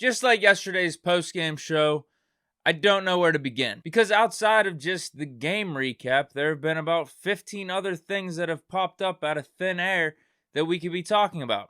Just like yesterday's post-game show, I don't know where to begin. Because outside of just the game recap, there have been about 15 other things that have popped up out of thin air that we could be talking about.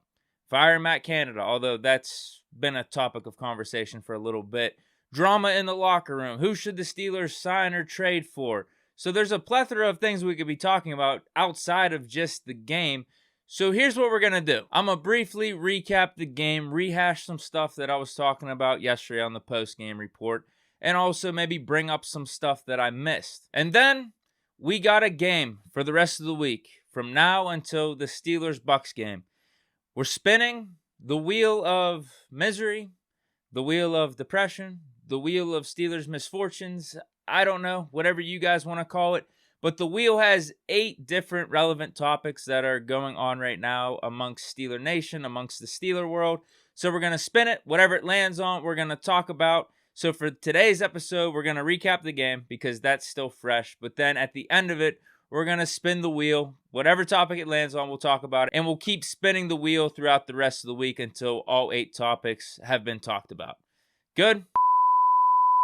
Fire Matt Canada, although that's been a topic of conversation for a little bit. Drama in the locker room. Who should the Steelers sign or trade for? So there's a plethora of things we could be talking about outside of just the game. So here's what we're going to do. I'm going to briefly recap the game, rehash some stuff that I was talking about yesterday on the post-game report, and also maybe bring up some stuff that I missed. And then we got a game for the rest of the week, from now until the Steelers-Bucs game. We're spinning the wheel of misery, the wheel of depression, the wheel of Steelers misfortunes. I don't know, whatever you guys want to call it. But the wheel has 8 different relevant topics that are going on right now amongst Steeler Nation, amongst the Steeler world. So we're going to spin it. Whatever it lands on, we're going to talk about. So for today's episode, we're going to recap the game because that's still fresh. But then at the end of it, we're going to spin the wheel. Whatever topic it lands on, we'll talk about it. And we'll keep spinning the wheel throughout the rest of the week until all 8 topics have been talked about. Good?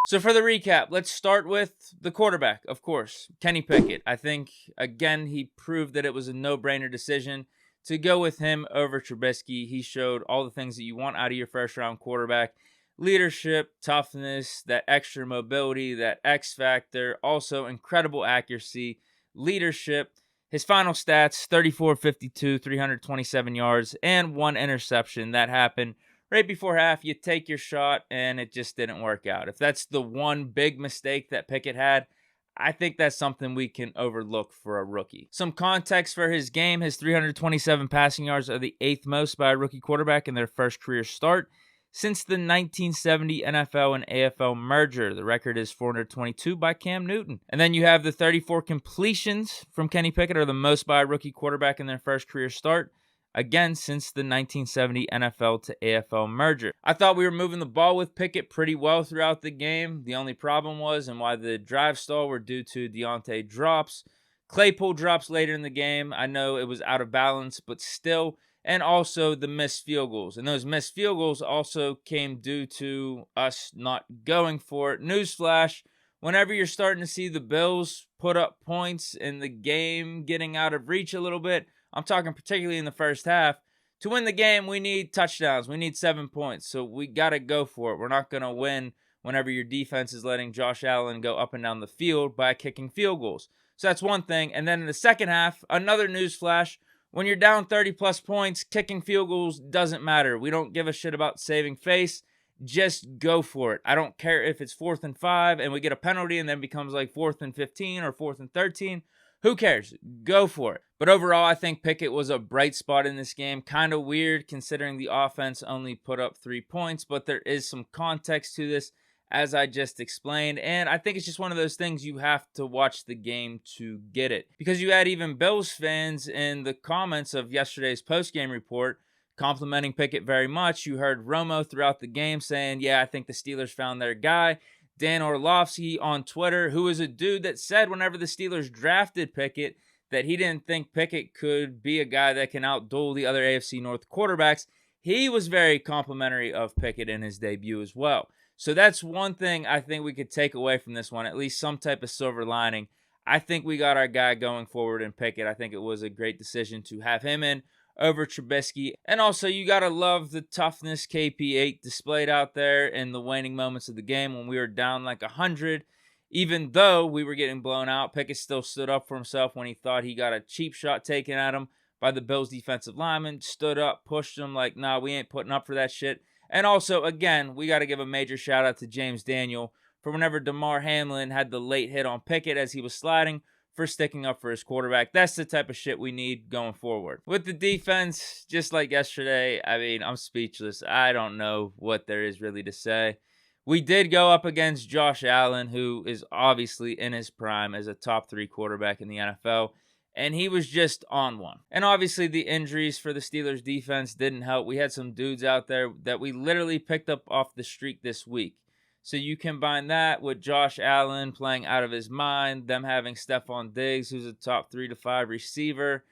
So for the recap, let's start with the quarterback, of course, Kenny Pickett. I think, again, he proved that it was a no-brainer decision to go with him over Trubisky. He showed all the things that you want out of your first-round quarterback. Leadership, toughness, that extra mobility, that X factor, also incredible accuracy, leadership. His final stats, 34-52, 327 yards, and 1 interception. That happened right before half. You take your shot, and it just didn't work out. If that's the one big mistake that Pickett had, I think that's something we can overlook for a rookie. Some context for his game, his 327 passing yards are the 8th most by a rookie quarterback in their first career start since the 1970 NFL and AFL merger. The record is 422 by Cam Newton. And then you have the 34 completions from Kenny Pickett are the most by a rookie quarterback in their first career start. Again, since the 1970 NFL to AFL merger. I thought we were moving the ball with Pickett pretty well throughout the game. The only problem was, and why the drive stall were due to Deontay drops. Claypool drops later in the game. I know it was out of balance, but still. And also the missed field goals. And those missed field goals also came due to us not going for it. Newsflash, whenever you're starting to see the Bills put up points and the game getting out of reach a little bit, I'm talking particularly in the first half, to win the game, we need touchdowns. We need 7 points. So we got to go for it. We're not going to win whenever your defense is letting Josh Allen go up and down the field by kicking field goals. So that's one thing. And then in the second half, another newsflash. When you're down 30-plus points, kicking field goals doesn't matter. We don't give a shit about saving face. Just go for it. I don't care if it's 4th and 5 and we get a penalty and then becomes like 4th and 15 or 4th and 13. Who cares? Go for it. But overall, I think Pickett was a bright spot in this game. Kind of weird considering the offense only put up 3 points, but there is some context to this, as I just explained. And I think it's just one of those things you have to watch the game to get it. Because you had even Bills fans in the comments of yesterday's post-game report complimenting Pickett very much. You heard Romo throughout the game saying, yeah, I think the Steelers found their guy. Dan Orlovsky on Twitter, who is a dude that said whenever the Steelers drafted Pickett that he didn't think Pickett could be a guy that can outduel the other AFC North quarterbacks. He was very complimentary of Pickett in his debut as well. So that's one thing I think we could take away from this one, at least some type of silver lining. I think we got our guy going forward in Pickett. I think it was a great decision to have him in over Trubisky. And also, you got to love the toughness KP8 displayed out there in the waning moments of the game when we were down like 100. Even though we were getting blown out, Pickett still stood up for himself when he thought he got a cheap shot taken at him by the Bills defensive lineman. Stood up, pushed him like, nah, we ain't putting up for that shit. And also, again, we got to give a major shout out to James Daniel for whenever DeMar Hamlin had the late hit on Pickett as he was sliding, for sticking up for his quarterback. That's the type of shit we need going forward. With the defense, just like yesterday, I mean, I'm speechless. I don't know what there is really to say. We did go up against Josh Allen, who is obviously in his prime as a top 3 quarterback in the NFL, and he was just on one. And obviously the injuries for the Steelers defense didn't help. We had some dudes out there that we literally picked up off the street this week. So you combine that with Josh Allen playing out of his mind, them having Stephon Diggs, who's a top 3 to 5 receiver.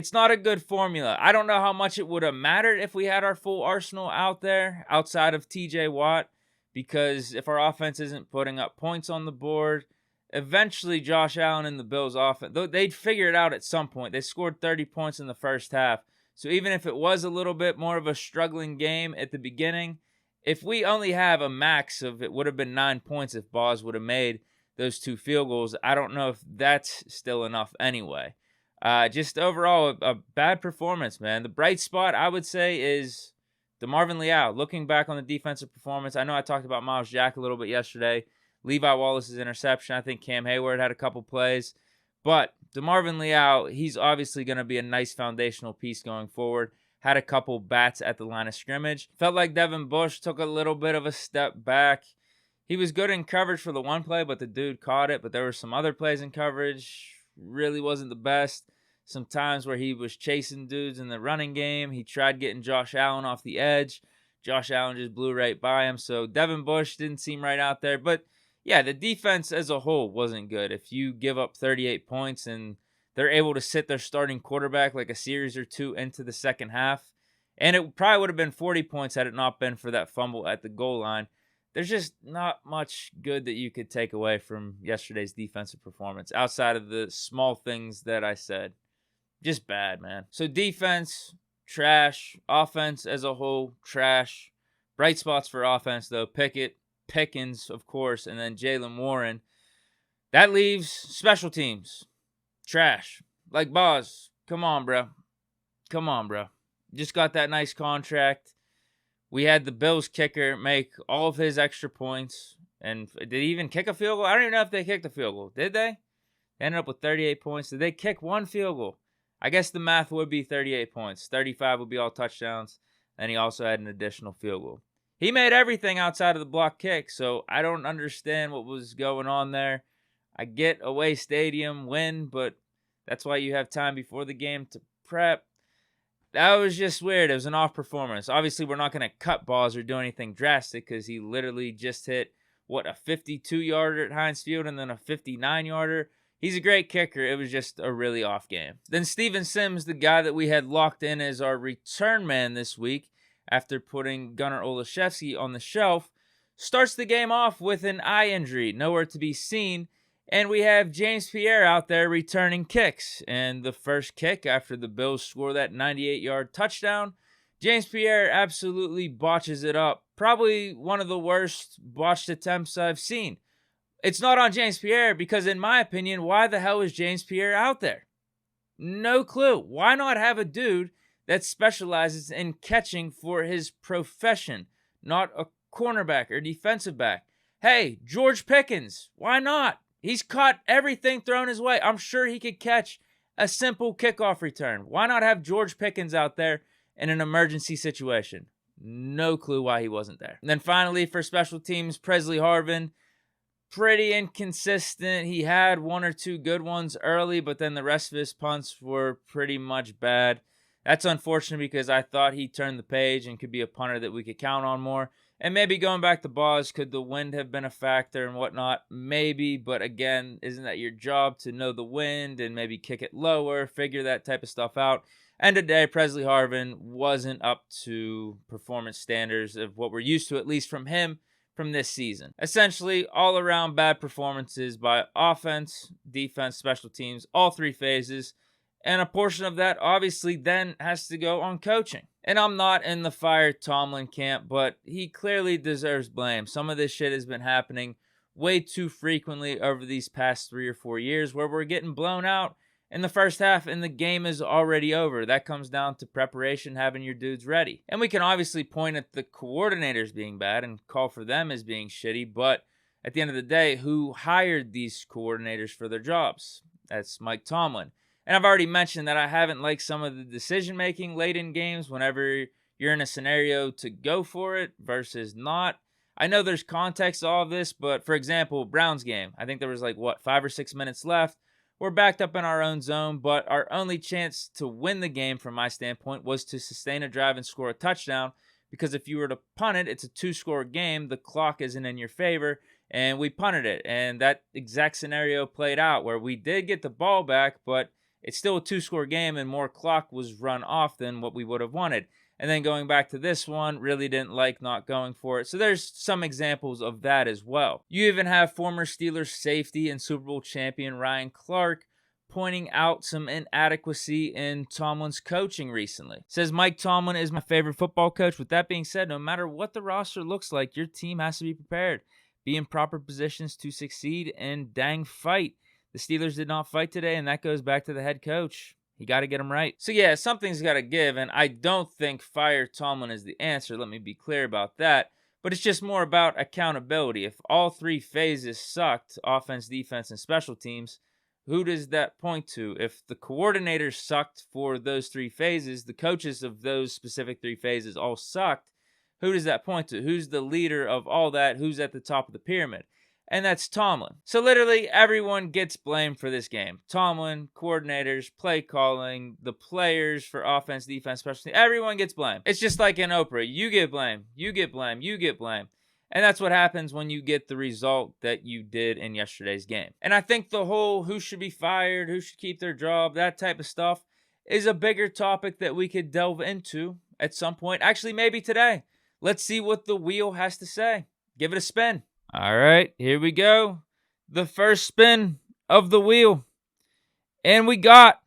It's not a good formula. I don't know how much it would have mattered if we had our full arsenal out there outside of TJ Watt, because if our offense isn't putting up points on the board, eventually Josh Allen and the Bills offense, they'd figure it out at some point. They scored 30 points in the first half. So even if it was a little bit more of a struggling game at the beginning, if we only have a max of, it would have been 9 points if Boz would have made those 2 field goals. I don't know if that's still enough anyway. Just overall, a bad performance, man. The bright spot, I would say, is DeMarvin Leal. Looking back on the defensive performance, I know I talked about Miles Jack a little bit yesterday. Levi Wallace's interception. I think Cam Hayward had a couple plays. But DeMarvin Leal, he's obviously going to be a nice foundational piece going forward. Had a couple bats at the line of scrimmage. Felt like Devin Bush took a little bit of a step back. He was good in coverage for the one play, but the dude caught it. But there were some other plays in coverage. Really wasn't the best. Some times where he was chasing dudes in the running game. He tried getting Josh Allen off the edge. Josh Allen just blew right by him. So Devin Bush didn't seem right out there. But yeah, the defense as a whole wasn't good. If you give up 38 points and they're able to sit their starting quarterback like a series or 2 into the second half, and it probably would have been 40 points had it not been for that fumble at the goal line, there's just not much good that you could take away from yesterday's defensive performance outside of the small things that I said. Just bad, man. So defense, trash. Offense as a whole, trash. Bright spots for offense, though. Pickett, Pickens, of course, and then Jaylen Warren. That leaves special teams. Trash. Like, Boz, come on, bro. Come on, bro. Just got that nice contract. We had the Bills kicker make all of his extra points. And did he even kick a field goal? I don't even know if they kicked a field goal. Did they? They ended up with 38 points. Did they kick one field goal? I guess the math would be 38 points. 35 would be all touchdowns. And he also had an additional field goal. He made everything outside of the block kick, so I don't understand what was going on there. I get away stadium win, but that's why you have time before the game to prep. That was just weird. It was an off performance. Obviously, we're not going to cut balls or do anything drastic because he literally just hit, a 52-yarder at Heinz Field and then a 59-yarder. He's a great kicker. It was just a really off game. Then Steven Sims, the guy that we had locked in as our return man this week after putting Gunnar Olszewski on the shelf, starts the game off with an eye injury, nowhere to be seen. And we have James Pierre out there returning kicks. And the first kick after the Bills score that 98-yard touchdown, James Pierre absolutely botches it up. Probably one of the worst botched attempts I've seen. It's not on James Pierre because, in my opinion, why the hell is James Pierre out there? No clue. Why not have a dude that specializes in catching for his profession, not a cornerback or defensive back? Hey, George Pickens, why not? He's caught everything thrown his way. I'm sure he could catch a simple kickoff return. Why not have George Pickens out there in an emergency situation? No clue why he wasn't there. And then finally, for special teams, Presley Harvin, pretty inconsistent. He had 1 or 2 good ones early, but then the rest of his punts were pretty much bad. That's unfortunate because I thought he turned the page and could be a punter that we could count on more. And maybe going back to Boz, could the wind have been a factor and whatnot? Maybe, but again, isn't that your job to know the wind and maybe kick it lower, figure that type of stuff out? And today, Presley Harvin wasn't up to performance standards of what we're used to, at least from him, from this season. Essentially, all-around bad performances by offense, defense, special teams, all 3 phases. And a portion of that, obviously, then has to go on coaching. And I'm not in the fire Tomlin camp, but he clearly deserves blame. Some of this shit has been happening way too frequently over these past 3 or 4 years where we're getting blown out in the first half and the game is already over. That comes down to preparation, having your dudes ready. And we can obviously point at the coordinators being bad and call for them as being shitty, but at the end of the day, who hired these coordinators for their jobs? That's Mike Tomlin. And I've already mentioned that I haven't liked some of the decision-making late in games whenever you're in a scenario to go for it versus not. I know there's context to all of this, but for example, Browns game, I think there was 5 or 6 minutes left. We're backed up in our own zone, but our only chance to win the game from my standpoint was to sustain a drive and score a touchdown, because if you were to punt it, it's a 2-score game, the clock isn't in your favor, and we punted it. And that exact scenario played out where we did get the ball back, but it's still a 2-score game and more clock was run off than what we would have wanted. And then going back to this one, really didn't like not going for it. So there's some examples of that as well. You even have former Steelers safety and Super Bowl champion Ryan Clark pointing out some inadequacy in Tomlin's coaching recently. Says Mike Tomlin is my favorite football coach. With that being said, no matter what the roster looks like, your team has to be prepared, be in proper positions to succeed, and dang fight. The Steelers did not fight today, and that goes back to the head coach. You got to get him right. So yeah, something's got to give, and I don't think fire Tomlin is the answer. Let me be clear about that. But it's just more about accountability. If all 3 phases sucked, offense, defense, and special teams, who does that point to? If the coordinators sucked for those 3 phases, the coaches of those specific 3 phases all sucked, who does that point to? Who's the leader of all that? Who's at the top of the pyramid? And that's Tomlin. So literally everyone gets blamed for this game. Tomlin, coordinators, play calling, the players for offense, defense, special teams. Everyone gets blamed. It's just like in Oprah. You get blamed. You get blamed. You get blamed. And that's what happens when you get the result that you did in yesterday's game. And I think the whole who should be fired, who should keep their job, that type of stuff is a bigger topic that we could delve into at some point. Actually, maybe today. Let's see what the wheel has to say. Give it a spin. All right, here we go. The first spin of the wheel. And we got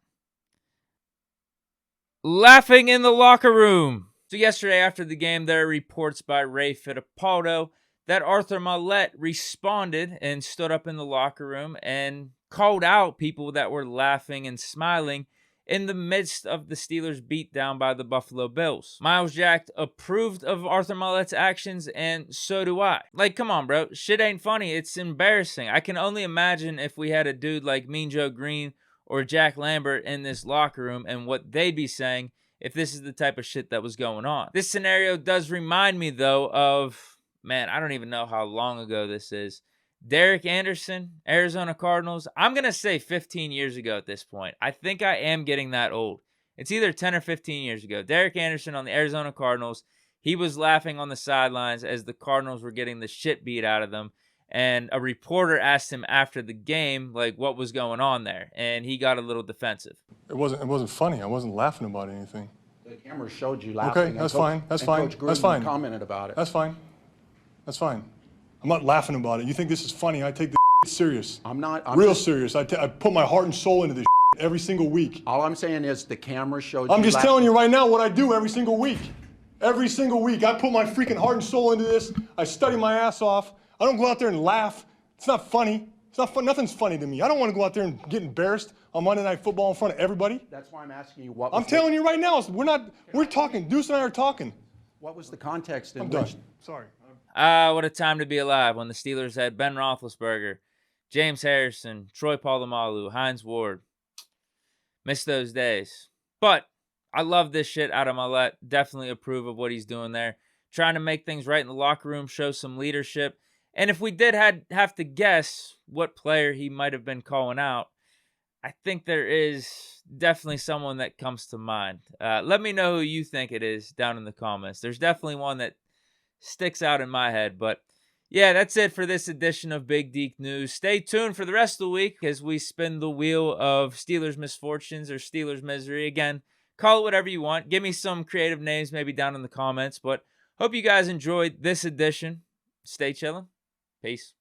laughing in the locker room. So yesterday after the game, there are reports by Ray Fittipaldo that Arthur Maulet responded and stood up in the locker room and called out people that were laughing and smiling in the midst of the Steelers' beatdown by the Buffalo Bills. Miles Jack approved of Arthur Maulet's actions, and so do I. Like, come on, bro. Shit ain't funny. It's embarrassing. I can only imagine if we had a dude like Mean Joe Green or Jack Lambert in this locker room and what they'd be saying if this is the type of shit that was going on. This scenario does remind me, though, of, man, I don't even know how long ago this is. Derek Anderson, Arizona Cardinals. I'm going to say 15 years ago at this point. I think I am getting that old. It's either 10 or 15 years ago. Derek Anderson on the Arizona Cardinals. He was laughing on the sidelines as the Cardinals were getting the shit beat out of them. And a reporter asked him after the game, like, what was going on there. And he got a little defensive. It wasn't funny. I wasn't laughing about anything. The camera showed you laughing. Okay, that's fine. That's fine. Coach Gruden That's fine. commented about it. That's fine. That's fine. I'm not laughing about it. You think this is funny? I take this serious. I'm not. Real serious. I put my heart and soul into this every single week. All I'm saying is the camera showed you. I'm just laughing. telling you right now what I do every single week. Every single week. I put my freaking heart and soul into this. I study my ass off. I don't go out there and laugh. It's not funny. It's not fun. Nothing's funny to me. I don't want to go out there and get embarrassed on Monday Night Football in front of everybody. That's why I'm asking you what. I'm telling you right now. We're talking. Deuce and I are talking. What was the context in I'm which? done. Sorry. What a time to be alive when the Steelers had Ben Roethlisberger, James Harrison, Troy Polamalu, Hines Ward. Miss those days. But I love this shit out of Maulet. Definitely approve of what he's doing there. Trying to make things right in the locker room, show some leadership. And if we did have to guess what player he might have been calling out, I think there is definitely someone that comes to mind. Let me know who you think it is down in the comments. There's definitely one that sticks out in my head. But yeah, that's it for this edition of Big Deke News. Stay tuned for the rest of the week as we spin the wheel of Steelers misfortunes or Steelers misery. Again, call it whatever you want. Give me some creative names maybe down in the comments. But hope you guys enjoyed this edition. Stay chillin'. Peace.